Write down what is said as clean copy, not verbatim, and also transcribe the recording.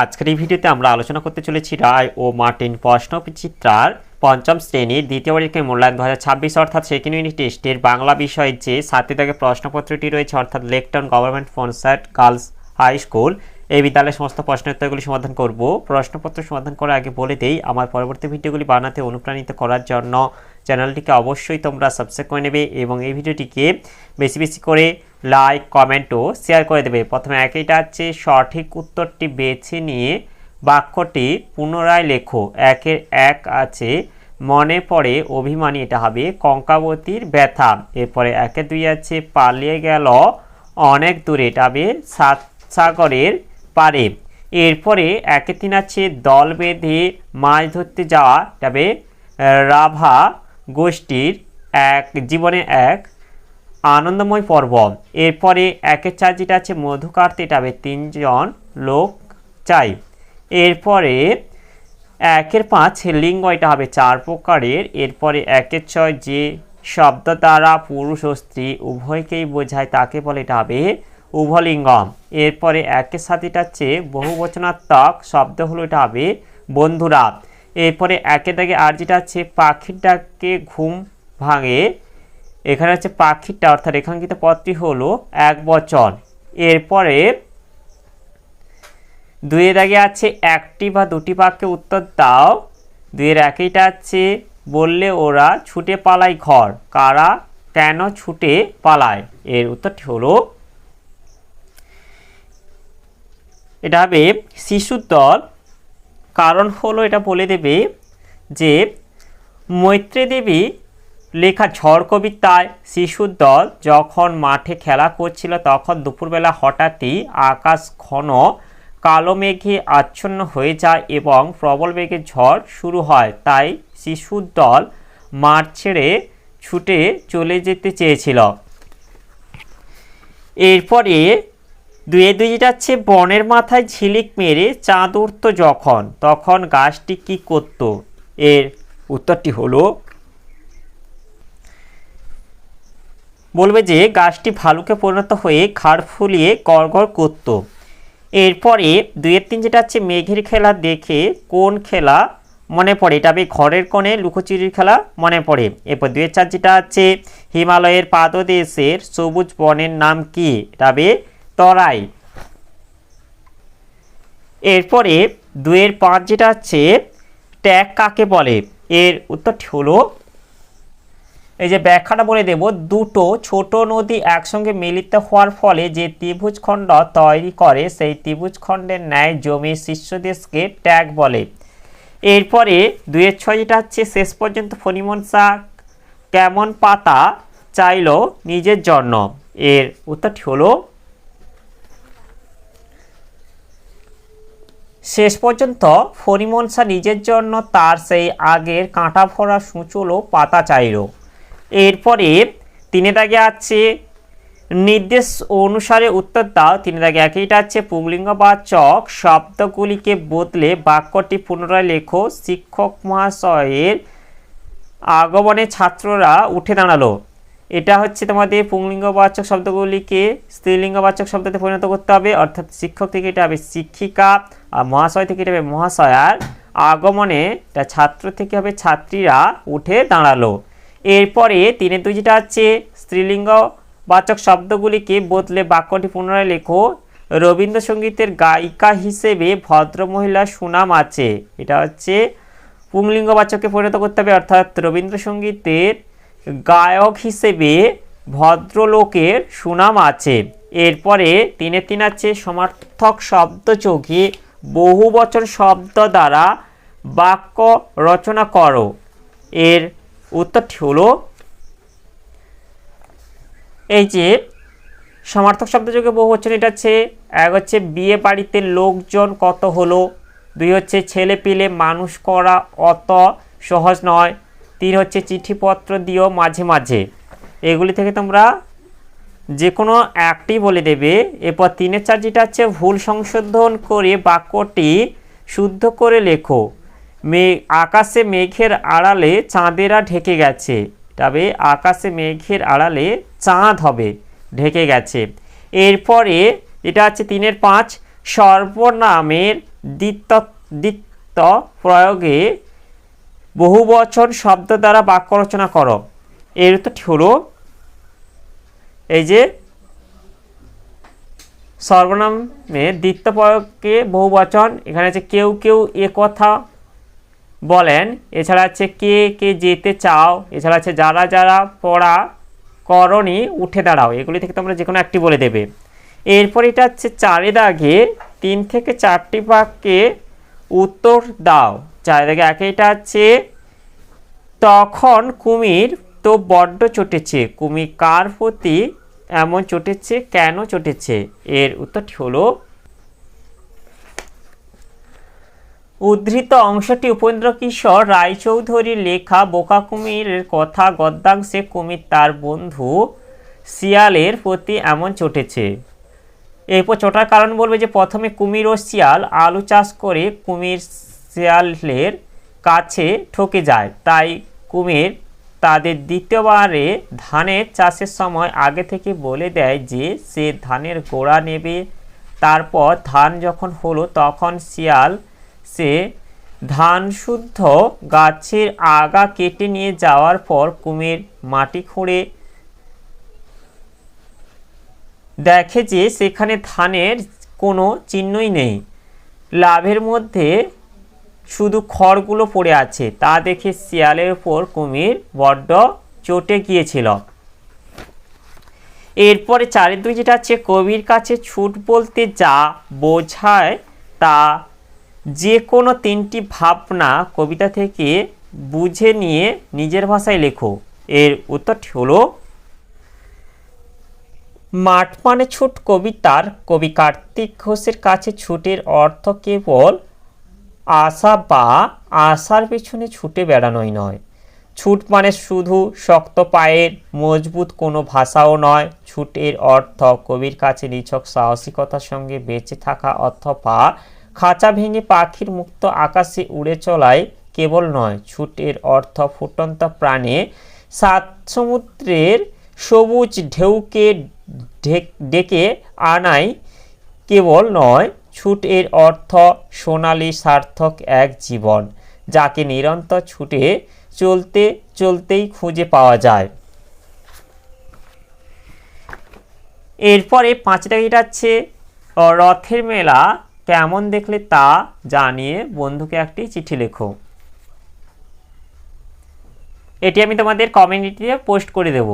আজকের এই ভিডিওতে আমরা আলোচনা করতে চলেছি রায় ও মার্টিন প্রশ্নবিচিত্রার পঞ্চম শ্রেণীর দ্বিতীয় পরীক্ষায় মূল্যায়ন 2026 অর্থাৎ সেকেন্ড ইউনিট টেস্টের বাংলা বিষয়ে যে 7টি দাগের প্রশ্নপত্রটি রয়েছে অর্থাৎ Lake Town government sponsored girls high school এই বিদ্যালয়ের সমস্ত প্রশ্নের উত্তরগুলি সমাধান করব। প্রশ্নপত্র সমাধান করার আগে বলে দেই, আমার পরবর্তী ভিডিওগুলি বানাতে অনুপ্রাণিত করার জন্য চ্যানেলটিকে অবশ্যই তোমরা সাবস্ক্রাইব করে নেবে এবং এই ভিডিওটিকে বেশি বেশি করে লাইক কমেন্ট ও শেয়ার করে দেবে। প্রথমে একইটা আছে সঠিক উত্তরটি বেছে নিয়ে বাক্যটি পুনরায় লেখো। একের এক আছে মনে পড়ে অভিমানী, এটা হবে কঙ্কাবতীর ব্যথা। এরপরে একের দুই আছে পালিয়ে গেল অনেক দূরে, এটা হবে সাগরের পারে। এরপরে একের তিন আছে দল বেঁধে মাছ ধরতে যাওয়া, এটা হবে রাভা গোষ্ঠীর এক জীবনে এক আনন্দময় পর্ব। এরপরে একের চার যেটা আছে মধু কাটতে, এটা হবে 3 জন লোক চাই। এরপরে একের 5 লিঙ্গ, এটা হবে 4 প্রকারের। এরপরে একের 6 যে শব্দ দ্বারা পুরুষ ও স্ত্রী উভয়কেই বোঝায় তাকে বলে, এটা হবে উভলিঙ্গম। এরপরে একের 7 এটা হচ্ছে বহুবচনাত্মক শব্দ হলো, এটা হবে বন্ধুরা। এরপরে একের দাগে আর যেটা আছে পাখির ডাকে ঘুম ভাঙে, এখানে হচ্ছে পাখিটা অর্থাৎ রেখাঙ্কিত পদটি হলো এক বচন। এরপরে দুইয়ের দাগে আছে একটি বা দুটি বাক্যে উত্তর দাও। দুইয়ের একইটা আছে বললে ওরা ছুটে পালায় ঘর, কারা কেন ছুটে পালায়, এর উত্তরটি হলো এটা হবে শিশুর দল। কারণ হলো এটা বলে দেবে যে মৈত্রী দেবী লেখা ঝড় কবিতায় শিশুর দল যখন মাঠে খেলা করছিল তখন দুপুরবেলা হঠাৎই আকাশ ঘন কালো মেঘে আচ্ছন্ন হয়ে যায় এবং প্রবল বেগে ঝড় শুরু হয়, তাই শিশুর দল মাঠ ছেড়ে ছুটে চলে যেতে চেয়েছিল। এরপরে দুয়ে দুই যাচ্ছে বনের মাথায় ঝিলিক মেরে চাঁদ উঠত যখন, তখন গাছটি কি করত, এর উত্তরটি হলো বলবে যে গাছটি ভালুকে পরিণত হয়ে ঘাড় ফুলিয়ে গড়গড় করত। এরপরে দুয়ের 3 যেটা আছে মেঘের খেলা দেখে কোন খেলা মনে পড়ে, এটা হবে ঘরের কোণে লুকোচুরির খেলা মনে পড়ে। এরপর দুয়ের 4 যেটা আছে হিমালয়ের পাদদেশের সবুজ বনের নাম কি, এটা হবে তরাই। এরপরে দুয়ের 5 যেটা আছে ট্যাগ কাকে বলে, এর উত্তরটি হলো এই যে ব্যাখ্যাটা বলে দেব, দুটো ছোট নদী একসঙ্গে মিলিত হওয়ার ফলে যে ত্রিভুজখণ্ড তৈরি করে সেই ত্রিভুজখণ্ডের ন্যায় জমির শীর্ষদেশকে ট্যাগ বলে। এরপরে দুয়ের 6 যেটা হচ্ছে শেষ পর্যন্ত ফণিমনসা কেমন পাতা চাইল নিজের জন্য, এর উত্তরটি হলো শেষ পর্যন্ত ফণিমনসা নিজের জন্য তার সেই আগের কাঁটা ভরা সূচলো পাতা চাইল। এরপরে 3 দাগে আছে নির্দেশ অনুসারে উত্তর দাও। 3 দাগে একইটা আছে পুংলিঙ্গবাচক শব্দগুলিকে বদলে বাক্যটি পুনরায় লেখো। শিক্ষক মহাশয়ের আগমনে ছাত্ররা উঠে দাঁড়ালো, এটা হচ্ছে তোমাদের পুংলিঙ্গবাচক শব্দগুলিকে স্ত্রীলিঙ্গবাচক শব্দতে পরিণত করতে হবে, অর্থাৎ শিক্ষক থেকে এটা হবে শিক্ষিকা আর মহাশয় থেকে এটা হবে মহাশয়ার। আগমনে এটা ছাত্র থেকে হবে ছাত্রীরা উঠে দাঁড়ালো। এরপরে 3 2 যেটা আছে স্ত্রীলিঙ্গবাচক শব্দগুলিকে বদলে বাক্যটি পুনরায় লেখো। রবীন্দ্রসঙ্গীতের গায়িকা হিসেবে ভদ্রমহিলার সুনাম আছে, এটা হচ্ছে পুংলিঙ্গবাচকে পরিণত করতে হবে, অর্থাৎ রবীন্দ্রসঙ্গীতের গায়ক হিসেবে ভদ্রলোকের সুনাম আছে। এরপরে 3 3 আছে সমার্থক শব্দ যোগে বহুবচন শব্দ দ্বারা বাক্য রচনা করো, এর উত্তরটি হলো এই যে সমার্থক শব্দ যোগে বহুবচন, এটা হচ্ছে এক হচ্ছে বিয়ে বাড়িতে লোকজন কত হলো, 2 হচ্ছে ছেলে পিলে মানুষ করা অত সহজ নয়, 3 হচ্ছে চিঠিপত্র দিও মাঝে মাঝে। এগুলি থেকে তোমরা যে কোনো একটি বলে দেবে। এরপর 3 4 যেটা আছে ভুল সংশোধন করে বাক্যটি শুদ্ধ করে লেখো। আকাশে মেঘের আড়ালে চাঁদেরা ঢেকে গেছে, তবে আকাশে মেঘের আড়ালে চাঁদ হবে ঢেকে গেছে। এরপরে এটা আছে 3 5 সর্বনামের দ্বিত্ব প্রয়োগে বহুবচন শব্দ দ্বারা বাক্য রচনা করো। এর উত্তরটি হলো এই যে সর্বনামে দ্বিত্ব প্রয়োগে বহুবচন, এখানে আছে কেউ কেউ এ কথা বলেন, এছাড়া আছে কে কে যেতে চাও, এছাড়া আছে যারা যারা পড়া করনি উঠে দাঁড়াও। এগুলি থেকে তোমরা যে কোনো একটি বলে দেবে। এরপর এটা হচ্ছে 4 দাগে 3 থেকে 4টি বাক্যে উত্তর দাও। 4 দাগে একে এটা হচ্ছে তখন কুমির তো বড্ড চটেছে, কুমির কার প্রতি এমন চটেছে, কেন চটেছে? এর উত্তরটি হলো উদ্ধৃত অংশটি উপেন্দ্রকিশোর রায়চৌধুরীর লেখা বোকা কুমিরের কথা। গদ্যাংশে কুমির তার বন্ধু শিয়ালের প্রতি এমন চটেছে। এরপর চটার কারণ বলবে যে প্রথমে কুমির ও শিয়াল আলু চাষ করে কুমির শিয়ালের কাছে ঠকে যায়, তাই কুমির তাদের দ্বিতীয়বারে ধানের চাষের সময় আগে থেকে বলে দেয় যে সে ধানের গোড়া নেবে। তারপর ধান যখন হলো তখন শিয়াল সে ধান শুদ্ধ গাছের আগা কেটে নিয়ে যাওয়ার পর কুমির মাটি খুঁড়ে দেখে যে সেখানে ধানের কোনো চিহ্নই নেই, লাভের মধ্যে শুধু খড়গুলো পড়ে আছে। তা দেখে শিয়ালের উপর কুমির বড্ড চটে গিয়েছিল। এরপরে 4-2 যেটা আছে কবির কাছে ছুট বলতে যা বোঝায় তা যে কোনো 3টি ভাবনা কবিতা থেকে বুঝে নিয়ে নিজের ভাষায় লেখো। এর উত্তরটি হলো মাঠ মানে ছুট কবিতার কবি কার্তিক ঘোষের কাছে ছুটের অর্থ কেবল আশা বা আশার পেছনে ছুটে বেড়ানোই নয়। ছুট মানে শুধু শক্ত পায়ের মজবুত কোনো ভাষাও নয়। ছুটের অর্থ কবির কাছে নিছক সাহসিকতার সঙ্গে বেঁচে থাকা অথবা খাঁচা ভেঙে পাখির মুক্ত আকাশে উড়ে চলাই কেবল নয়। ছুটের অর্থ ফুটন্ত প্রাণে 7 সমুদ্রের সবুজ ঢেউকে ডেকে আনাই কেবল নয়। ছুট এর অর্থ সোনালী সার্থক এক জীবন, যাকে নিরন্তর ছুটে চলতে চলতেই খুঁজে পাওয়া যায়। এরপরে 5টা এটা হচ্ছে রথের মেলা কেমন দেখলে তা জানিয়ে বন্ধুকে একটি চিঠি লেখো। এটি আমি তোমাদের কমিউনিটিতে পোস্ট করে দেব।